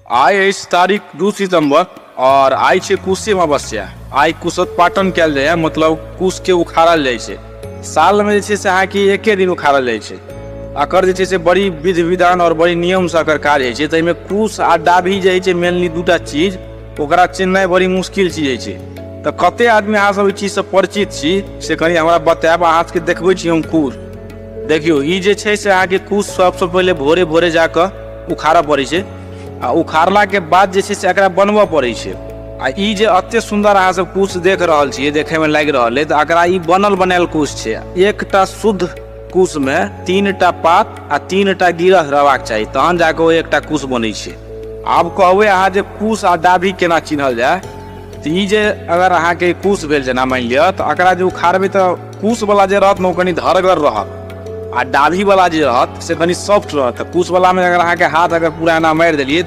आइ अछि तारीख 2 सितंबर और आइ छै कुशे अमावस्या। आइ कुशोत्पाटन कयल जाइए, मतलब कुश के उखाड़ल जाइ छै। साल में जे छै से अहाँके एके दिन उखाड़ल जाइ छै। एकर जे छै से बड़ी विधि विधान और बड़ी नियम से एकर कार्य होइ छै। ताहिमे कुश आ डाभी जे होइ छै मेनली दूटा चीज, ओकरा चिन्हनाइ बड़ी मुश्किल चीज होइ छै। तऽ कते आदमी अहाँ सब ई चीज से परिचित छी से कनी हमरा बतायब। अहाँ सबके देखबै छी हम कुश। देखियो ई जे छै से अहाँके कुश सबसे पहिले भोरे भोरे जाकऽ उखाड़ऽ पड़ै छै आ उखाड़ला के बाद जे छै से एकरा बनबऽ पड़ै छै। आ ई जे एते सुंदर अहाँ सब कुश देख रहल छियै, देखे में लागि रहल है, तऽ एकरा ई बनल बनायल कुश छै। एकटा शुद्ध कुश में 3टा पात आ 3टा गिरह रहबाक चाही, तहन जाकऽ ओ एकटा कुश बनै छै। आब कहबै अहाँ जे कुश आ डाभी केना चिन्हल जाय, तऽ ई जे अगर अहाँके कुश भेल जेना मानि लिअ, तऽ एकरा जे उखाड़बै तऽ कुश वाला जे रहत ने ओ कनी धरगर रहत आ डाभी वाला जे रहत से कनी सॉफ्ट रहत। कुश वाला में अगर अहाँके हाथ अगर पूरा एना मारि देलियै तऽ